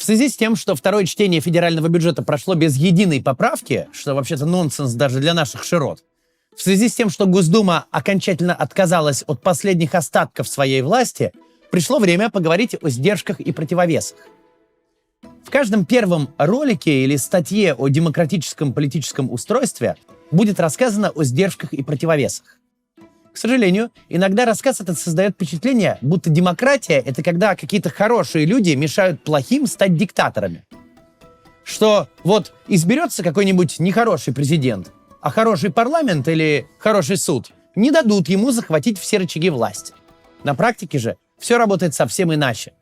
В связи с тем, что второе чтение федерального бюджета прошло без единой поправки, что вообще-то нонсенс даже для наших широт, в связи с тем, что Госдума окончательно отказалась от последних остатков своей власти, пришло время поговорить о сдержках и противовесах. В каждом первом ролике или статье о демократическом политическом устройстве будет рассказано о сдержках и противовесах. К сожалению, иногда рассказ этот создает впечатление, будто демократия — это когда какие-то хорошие люди мешают плохим стать диктаторами. Что вот изберется какой-нибудь нехороший президент, а хороший парламент или хороший суд не дадут ему захватить все рычаги власти. На практике же все работает совсем иначе.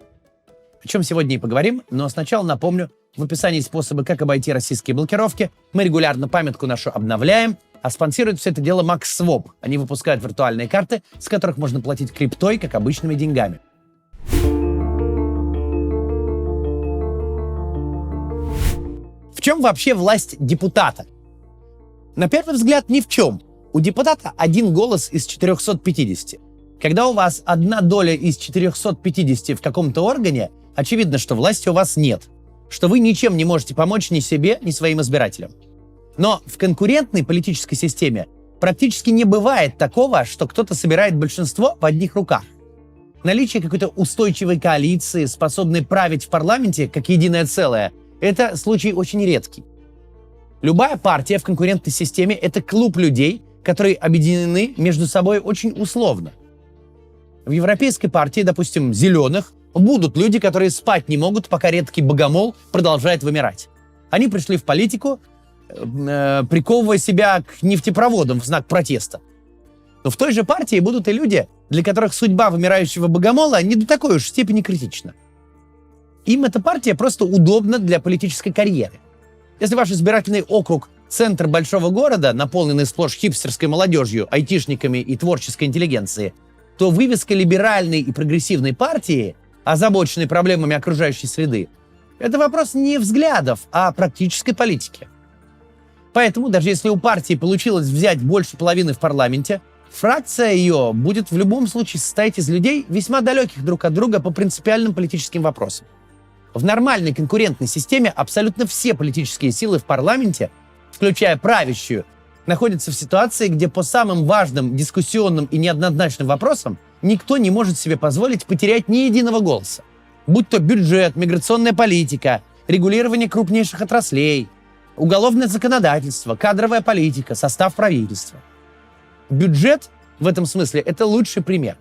О чем сегодня и поговорим, но сначала напомню, в описании способы, как обойти российские блокировки. Мы регулярно памятку нашу обновляем, а спонсирует все это дело MaxSwap. Они выпускают виртуальные карты, с которых можно платить криптой, как обычными деньгами. В чем вообще власть депутата? На первый взгляд, ни в чем. У депутата один голос из 450. Когда у вас одна доля из 450 в каком-то органе, очевидно, что власти у вас нет, что вы ничем не можете помочь ни себе, ни своим избирателям. Но в конкурентной политической системе практически не бывает такого, что кто-то собирает большинство в одних руках. Наличие какой-то устойчивой коалиции, способной править в парламенте как единое целое, это случай очень редкий. Любая партия в конкурентной системе — это клуб людей, которые объединены между собой очень условно. В европейской партии, допустим, зеленых, будут люди, которые спать не могут, пока редкий богомол продолжает вымирать. Они пришли в политику, приковывая себя к нефтепроводам в знак протеста. Но в той же партии будут и люди, для которых судьба вымирающего богомола не до такой уж степени критична. Им эта партия просто удобна для политической карьеры. Если ваш избирательный округ — центр большого города, наполненный сплошь хипстерской молодежью, айтишниками и творческой интеллигенцией, то вывеска либеральной и прогрессивной партии, озабоченной проблемами окружающей среды, это вопрос не взглядов, а практической политики. Поэтому, даже если у партии получилось взять больше половины в парламенте, фракция ее будет в любом случае состоять из людей, весьма далеких друг от друга по принципиальным политическим вопросам. В нормальной конкурентной системе абсолютно все политические силы в парламенте, включая правящую, находятся в ситуации, где по самым важным, дискуссионным и неоднозначным вопросам никто не может себе позволить потерять ни единого голоса. Будь то бюджет, миграционная политика, регулирование крупнейших отраслей, уголовное законодательство, кадровая политика, состав правительства. Бюджет в этом смысле — это лучший пример.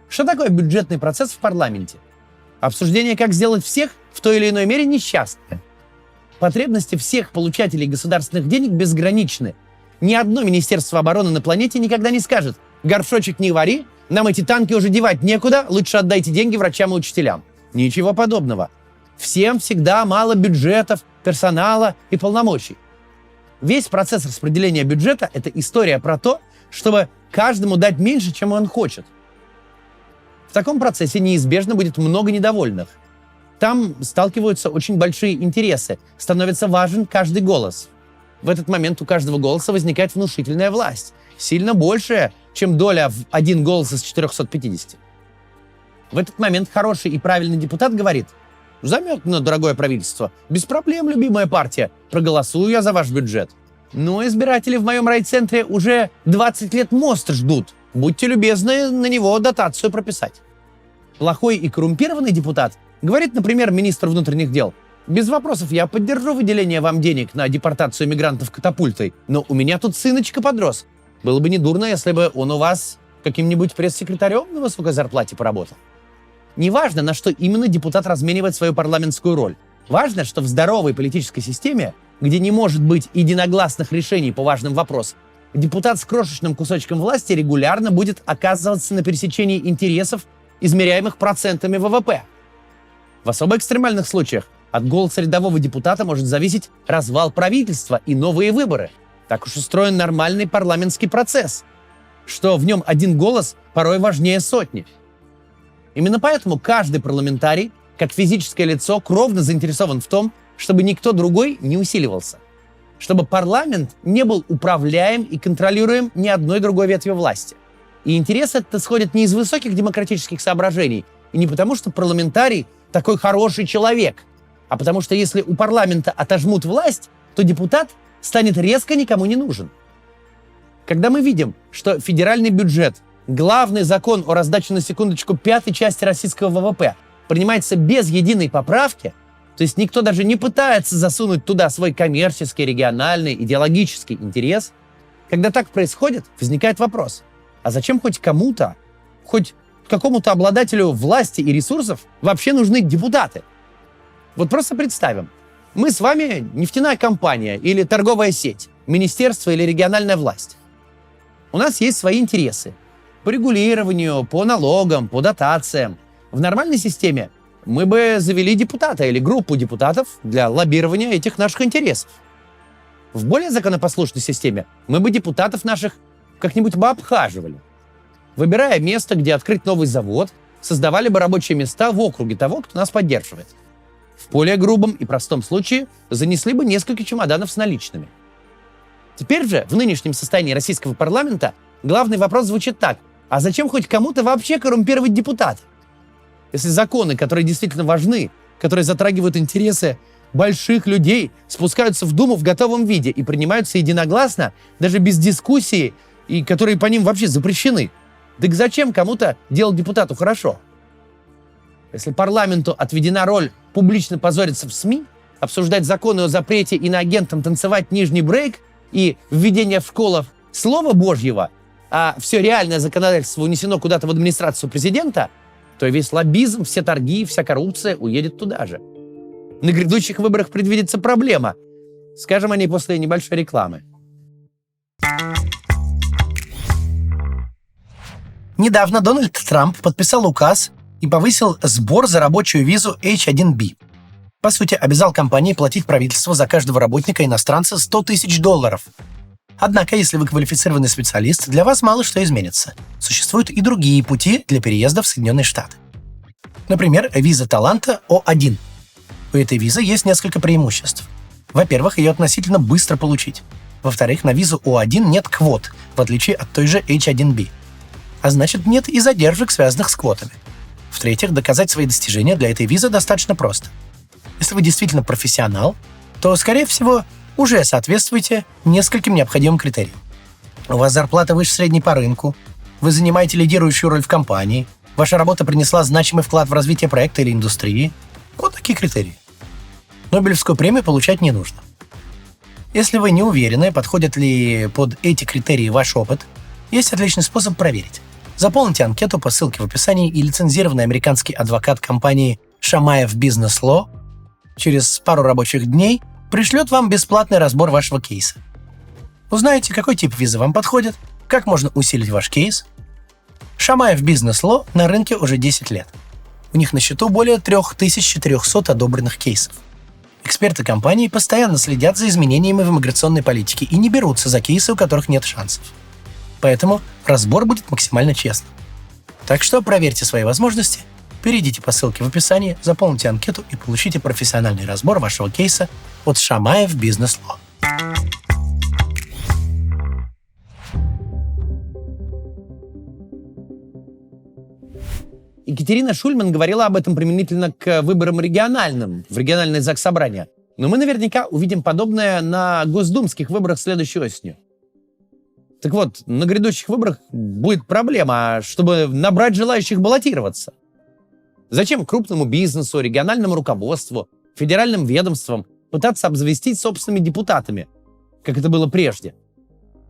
Что такое бюджетный процесс в парламенте? Обсуждение, как сделать всех в той или иной мере несчастными. Потребности всех получателей государственных денег безграничны. Ни одно министерство обороны на планете никогда не скажет: горшочек не вари, нам эти танки уже девать некуда, лучше отдайте деньги врачам и учителям. Ничего подобного. Всем всегда мало бюджетов, персонала и полномочий. Весь процесс распределения бюджета — это история про то, чтобы каждому дать меньше, чем он хочет. В таком процессе неизбежно будет много недовольных. Там сталкиваются очень большие интересы, становится важен каждый голос. В этот момент у каждого голоса возникает внушительная власть, сильно большая, чем доля в один голос из 450. В этот момент хороший и правильный депутат говорит: заметно, дорогое правительство, без проблем, любимая партия, проголосую я за ваш бюджет. Но избиратели в моем райцентре уже 20 лет мост ждут, будьте любезны на него дотацию прописать. Плохой и коррумпированный депутат говорит, например, министру внутренних дел: без вопросов, я поддержу выделение вам денег на депортацию мигрантов катапультой, но у меня тут сыночка подрос. Было бы недурно, если бы он у вас каким-нибудь пресс-секретарем на высокой зарплате поработал. Неважно, на что именно депутат разменивает свою парламентскую роль. Важно, что в здоровой политической системе, где не может быть единогласных решений по важным вопросам, депутат с крошечным кусочком власти регулярно будет оказываться на пересечении интересов, измеряемых процентами ВВП. В особо экстремальных случаях от голоса рядового депутата может зависеть развал правительства и новые выборы. Так уж устроен нормальный парламентский процесс, что в нем один голос порой важнее сотни. Именно поэтому каждый парламентарий, как физическое лицо, кровно заинтересован в том, чтобы никто другой не усиливался. Чтобы парламент не был управляем и контролируем ни одной другой ветвью власти. И интерес этот исходит не из высоких демократических соображений, и не потому, что парламентарий такой хороший человек, а потому что если у парламента отожмут власть, то депутат станет резко никому не нужен. Когда мы видим, что федеральный бюджет, главный закон о раздаче на секундочку пятой части российского ВВП, принимается без единой поправки, то есть никто даже не пытается засунуть туда свой коммерческий, региональный, идеологический интерес, когда так происходит, возникает вопрос, а зачем хоть кому-то, хоть какому-то обладателю власти и ресурсов вообще нужны депутаты? Вот просто представим, мы с вами нефтяная компания или торговая сеть, министерство или региональная власть. У нас есть свои интересы по регулированию, по налогам, по дотациям. В нормальной системе мы бы завели депутата или группу депутатов для лоббирования этих наших интересов. В более законопослушной системе мы бы депутатов наших как-нибудь бы обхаживали, выбирая место, где открыть новый завод, создавали бы рабочие места в округе того, кто нас поддерживает. В более грубом и простом случае занесли бы несколько чемоданов с наличными. Теперь же, в нынешнем состоянии российского парламента, главный вопрос звучит так: а зачем хоть кому-то вообще коррумпировать депутата? Если законы, которые действительно важны, которые затрагивают интересы больших людей, спускаются в Думу в готовом виде и принимаются единогласно, даже без дискуссии, и которые по ним вообще запрещены, так зачем кому-то делать депутату хорошо? Если парламенту отведена роль публично позориться в СМИ, обсуждать законы о запрете иноагентам танцевать нижний брейк и введение в школах Слова Божьего, а все реальное законодательство унесено куда-то в администрацию президента, то весь лоббизм, все торги, вся коррупция уедет туда же. На грядущих выборах предвидится проблема. Скажем о ней после небольшой рекламы. Недавно Дональд Трамп подписал указ и повысил сбор за рабочую визу H-1B. По сути, обязал компании платить правительству за каждого работника-иностранца $100 тысяч. Однако, если вы квалифицированный специалист, для вас мало что изменится. Существуют и другие пути для переезда в Соединенные Штаты. Например, виза таланта О1. У этой визы есть несколько преимуществ. Во-первых, ее относительно быстро получить. Во-вторых, на визу О1 нет квот, в отличие от той же H-1B. А значит, нет и задержек, связанных с квотами. В-третьих, доказать свои достижения для этой визы достаточно просто. Если вы действительно профессионал, то, скорее всего, уже соответствуете нескольким необходимым критериям. У вас зарплата выше средней по рынку, вы занимаете лидирующую роль в компании, ваша работа принесла значимый вклад в развитие проекта или индустрии. Вот такие критерии. Нобелевскую премию получать не нужно. Если вы не уверены, подходит ли под эти критерии ваш опыт, есть отличный способ проверить. Заполните анкету по ссылке в описании, и лицензированный американский адвокат компании Шамаев Business Law через пару рабочих дней пришлет вам бесплатный разбор вашего кейса. Узнаете, какой тип визы вам подходит, как можно усилить ваш кейс. Шамаев Business Law на рынке уже 10 лет. У них на счету более 3400 одобренных кейсов. Эксперты компании постоянно следят за изменениями в иммиграционной политике и не берутся за кейсы, у которых нет шансов. Поэтому разбор будет максимально честным. Так что проверьте свои возможности, перейдите по ссылке в описании, заполните анкету и получите профессиональный разбор вашего кейса от Шамаев Business Law. Екатерина Шульман говорила об этом применительно к выборам региональным, в региональное заксобрание. Но мы наверняка увидим подобное на госдумских выборах следующей осенью. Так вот, на грядущих выборах будет проблема, чтобы набрать желающих баллотироваться. Зачем крупному бизнесу, региональному руководству, федеральным ведомствам пытаться обзавестись собственными депутатами, как это было прежде?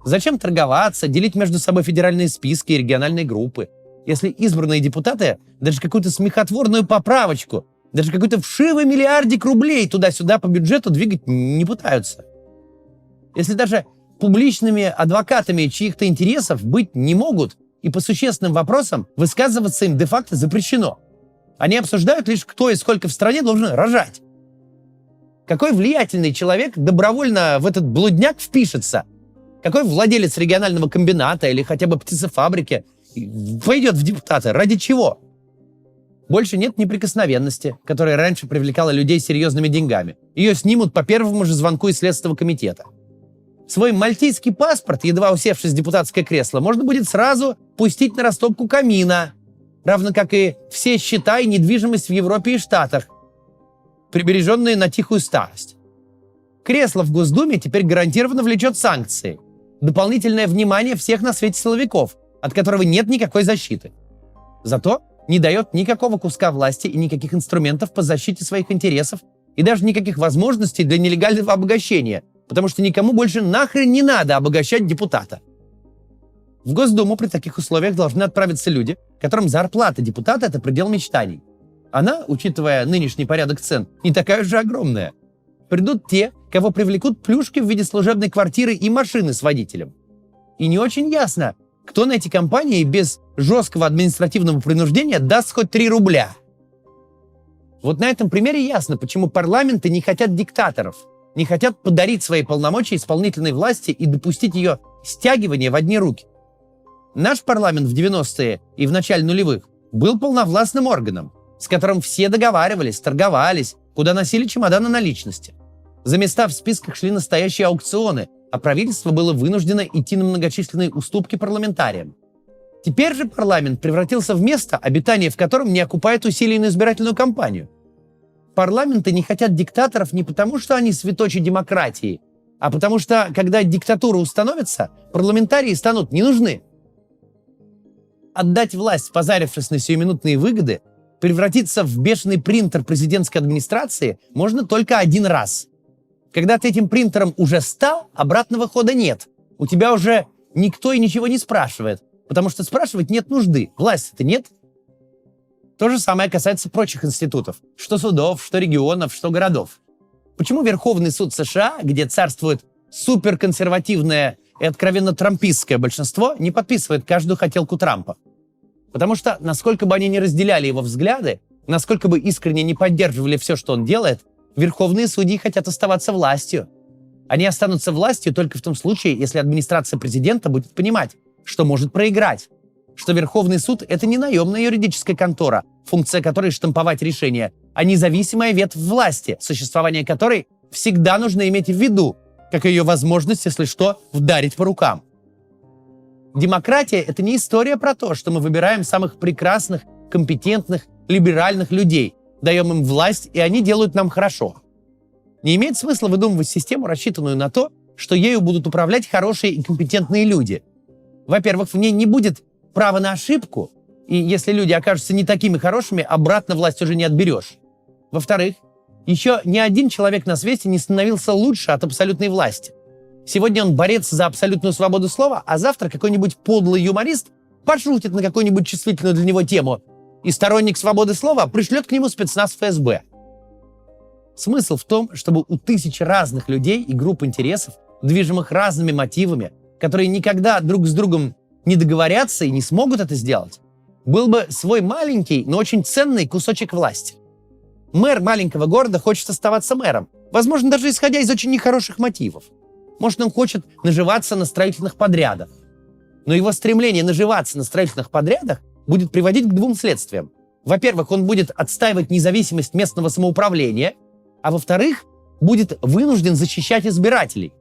Зачем торговаться, делить между собой федеральные списки и региональные группы, если избранные депутаты даже какую-то смехотворную поправочку, даже какой-то вшивый миллиардик рублей туда-сюда по бюджету двигать не пытаются? Если даже публичными адвокатами чьих-то интересов быть не могут, и по существенным вопросам высказываться им де-факто запрещено. Они обсуждают лишь, кто и сколько в стране должен рожать. Какой влиятельный человек добровольно в этот блудняк впишется? Какой владелец регионального комбината или хотя бы птицефабрики пойдет в депутаты? Ради чего? Больше нет неприкосновенности, которая раньше привлекала людей серьезными деньгами. Ее снимут по первому же звонку из Следственного комитета. Свой мальтийский паспорт, едва усевшись в депутатское кресло, можно будет сразу пустить на растопку камина, равно как и все счета и недвижимость в Европе и Штатах. прибереженные на тихую старость. Кресло в Госдуме теперь гарантированно влечет санкции. Дополнительное внимание всех на свете силовиков, от которого нет никакой защиты. Зато не дает никакого куска власти и никаких инструментов по защите своих интересов и даже никаких возможностей для нелегального обогащения, потому что никому больше нахрен не надо обогащать депутата. В Госдуму при таких условиях должны отправиться люди, которым зарплата депутата – это предел мечтаний. Она, учитывая нынешний порядок цен, не такая уж огромная. Придут те, кого привлекут плюшки в виде служебной квартиры и машины с водителем. И не очень ясно, кто на эти компании без жесткого административного принуждения даст хоть 3 рубля. Вот на этом примере ясно, почему парламенты не хотят диктаторов, не хотят подарить свои полномочия исполнительной власти и допустить ее стягивание в одни руки. Наш парламент в 90-е и в начале нулевых был полновластным органом, с которым все договаривались, торговались, куда носили чемоданы наличности. За места в списках шли настоящие аукционы, а правительство было вынуждено идти на многочисленные уступки парламентариям. Теперь же парламент превратился в место, обитание в котором не окупает усилий на избирательную кампанию. Парламенты не хотят диктаторов не потому, что они святочи демократии, а потому что, когда диктатура установится, парламентарии станут не нужны. Отдать власть, позарившись на сиюминутные выгоды, превратиться в бешеный принтер президентской администрации можно только один раз. Когда ты этим принтером уже стал, обратного хода нет. У тебя уже никто и ничего не спрашивает, потому что спрашивать нет нужды, власти-то нет. То же самое касается прочих институтов, что судов, что регионов, что городов. Почему Верховный суд США, где царствует суперконсервативное и откровенно трампистское большинство, не подписывает каждую хотелку Трампа? Потому что, насколько бы они ни разделяли его взгляды, насколько бы искренне не поддерживали все, что он делает, верховные судьи хотят оставаться властью. Они останутся властью только в том случае, если администрация президента будет понимать, что может проиграть, что Верховный суд — это не наемная юридическая контора, функция которой штамповать решения, а независимая ветвь власти, существование которой всегда нужно иметь в виду, как ее возможность, если что, вдарить по рукам. Демократия — это не история про то, что мы выбираем самых прекрасных, компетентных, либеральных людей, даем им власть, и они делают нам хорошо. Не имеет смысла выдумывать систему, рассчитанную на то, что ею будут управлять хорошие и компетентные люди. Во-первых, в ней не будет права на ошибку, и если люди окажутся не такими хорошими, обратно власть уже не отберешь. Во-вторых, еще ни один человек на свете не становился лучше от абсолютной власти. Сегодня он борец за абсолютную свободу слова, а завтра какой-нибудь подлый юморист пошутит на какую-нибудь чувствительную для него тему, и сторонник свободы слова пришлет к нему спецназ ФСБ. Смысл в том, чтобы у тысяч разных людей и групп интересов, движимых разными мотивами, которые никогда друг с другом не договорятся и не смогут это сделать, был бы свой маленький, но очень ценный кусочек власти. Мэр маленького города хочет оставаться мэром, возможно, даже исходя из очень нехороших мотивов. Может, он хочет наживаться на строительных подрядах. Но его стремление наживаться на строительных подрядах будет приводить к 2 следствиям. Во-первых, он будет отстаивать независимость местного самоуправления, а во-вторых, будет вынужден защищать избирателей.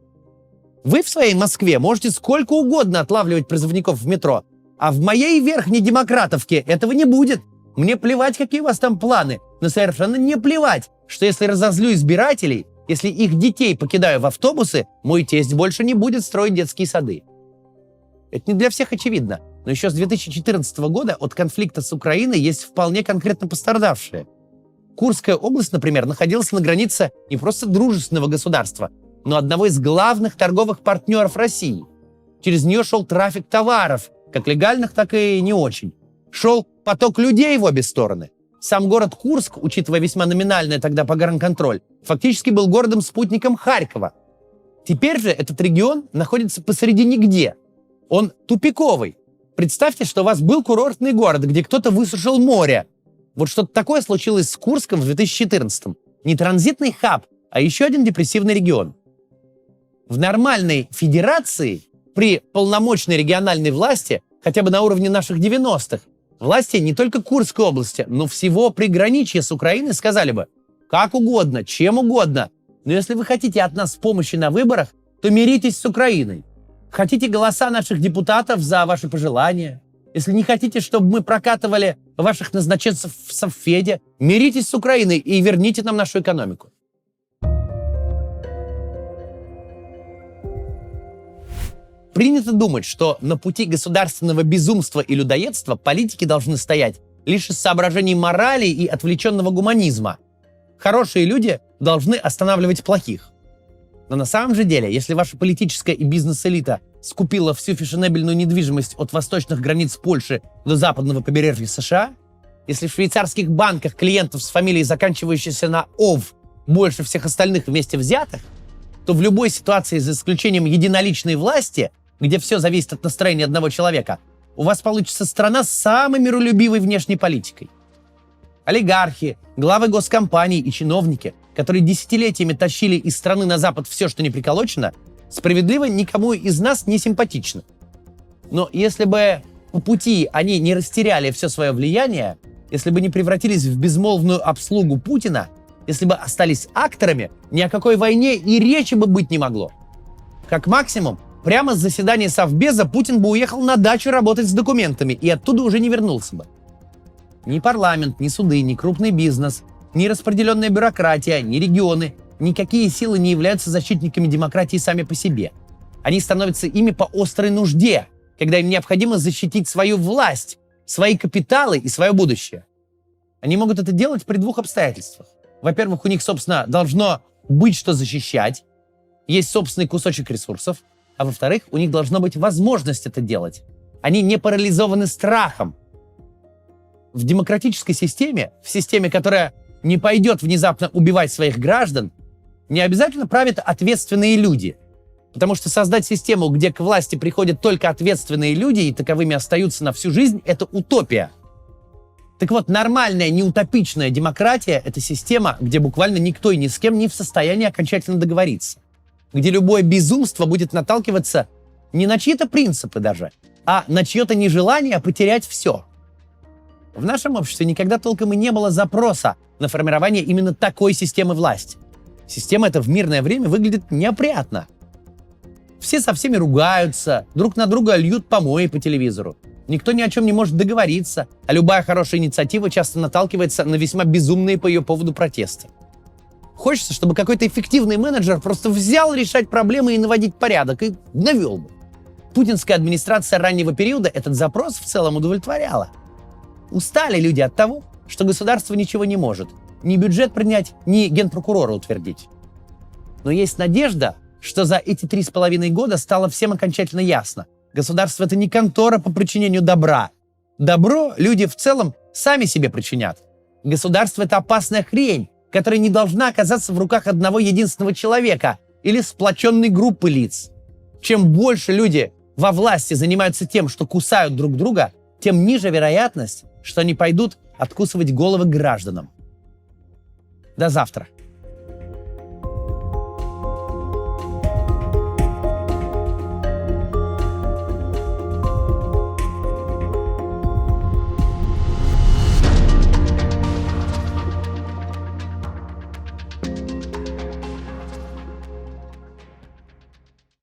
Вы в своей Москве можете сколько угодно отлавливать призывников в метро, а в моей верхней демократовке этого не будет. Мне плевать, какие у вас там планы, но совершенно не плевать, что если разозлю избирателей, если их детей покидаю в автобусы, мой тесть больше не будет строить детские сады. Это не для всех очевидно, но еще с 2014 года от конфликта с Украиной есть вполне конкретно пострадавшие. Курская область, например, находилась на границе не просто дружественного государства, но одного из главных торговых партнеров России. Через нее шел трафик товаров, как легальных, так и не очень. Шел поток людей в обе стороны. Сам город Курск, учитывая весьма номинальный тогда погранконтроль, фактически был городом-спутником Харькова. Теперь же этот регион находится посреди нигде. Он тупиковый. Представьте, что у вас был курортный город, где кто-то высушил море. Вот что-то такое случилось с Курском в 2014-м. Не транзитный хаб, а еще один депрессивный регион. В нормальной федерации, при полномочной региональной власти, хотя бы на уровне наших 90-х, власти не только Курской области, но всего приграничья с Украиной сказали бы: как угодно, чем угодно, но если вы хотите от нас помощи на выборах, то миритесь с Украиной. Хотите голоса наших депутатов за ваши пожелания? Если не хотите, чтобы мы прокатывали ваших назначенцев в Совфеде, миритесь с Украиной и верните нам нашу экономику. Принято думать, что на пути государственного безумства и людоедства политики должны стоять лишь из соображений морали и отвлеченного гуманизма. Хорошие люди должны останавливать плохих. Но на самом же деле, если ваша политическая и бизнес-элита скупила всю фешенебельную недвижимость от восточных границ Польши до западного побережья США, если в швейцарских банках клиентов с фамилией, заканчивающейся на ОВ, больше всех остальных вместе взятых, то в любой ситуации, за исключением единоличной власти, где все зависит от настроения одного человека, у вас получится страна с самой миролюбивой внешней политикой. Олигархи, главы госкомпаний и чиновники, которые десятилетиями тащили из страны на Запад все, что не приколочено, справедливо никому из нас не симпатичны. Но если бы по пути они не растеряли все свое влияние, если бы не превратились в безмолвную обслугу Путина, если бы остались акторами, ни о какой войне и речи бы быть не могло. Как максимум, прямо с заседания Совбеза Путин бы уехал на дачу работать с документами и оттуда уже не вернулся бы. Ни парламент, ни суды, ни крупный бизнес, ни распределенная бюрократия, ни регионы, никакие силы не являются защитниками демократии сами по себе. Они становятся ими по острой нужде, когда им необходимо защитить свою власть, свои капиталы и свое будущее. Они могут это делать при двух обстоятельствах. Во-первых, у них, собственно, должно быть что защищать, есть собственный кусочек ресурсов, а во-вторых, у них должна быть возможность это делать. Они не парализованы страхом. В демократической системе, в системе, которая не пойдет внезапно убивать своих граждан, не обязательно правят ответственные люди. Потому что создать систему, где к власти приходят только ответственные люди и таковыми остаются на всю жизнь, это утопия. Так вот, нормальная, неутопичная демократия – это система, где буквально никто и ни с кем не в состоянии окончательно договориться. Где любое безумство будет наталкиваться не на чьи-то принципы даже, а на чье-то нежелание потерять все. В нашем обществе никогда толком и не было запроса на формирование именно такой системы власти. Система эта в мирное время выглядит неопрятно. Все со всеми ругаются, друг на друга льют помои по телевизору. Никто ни о чем не может договориться, а любая хорошая инициатива часто наталкивается на весьма безумные по ее поводу протесты. Хочется, чтобы какой-то эффективный менеджер просто взял решать проблемы и наводить порядок, и навел бы. Путинская администрация раннего периода этот запрос в целом удовлетворяла. Устали люди от того, что государство ничего не может. Ни бюджет принять, ни генпрокурора утвердить. Но есть надежда, что за эти 3,5 года стало всем окончательно ясно. Государство — это не контора по причинению добра. Добро люди в целом сами себе причинят. Государство — это опасная хрень, которая не должна оказаться в руках одного единственного человека или сплоченной группы лиц. Чем больше люди во власти занимаются тем, что кусают друг друга, тем ниже вероятность, что они пойдут откусывать головы гражданам. До завтра.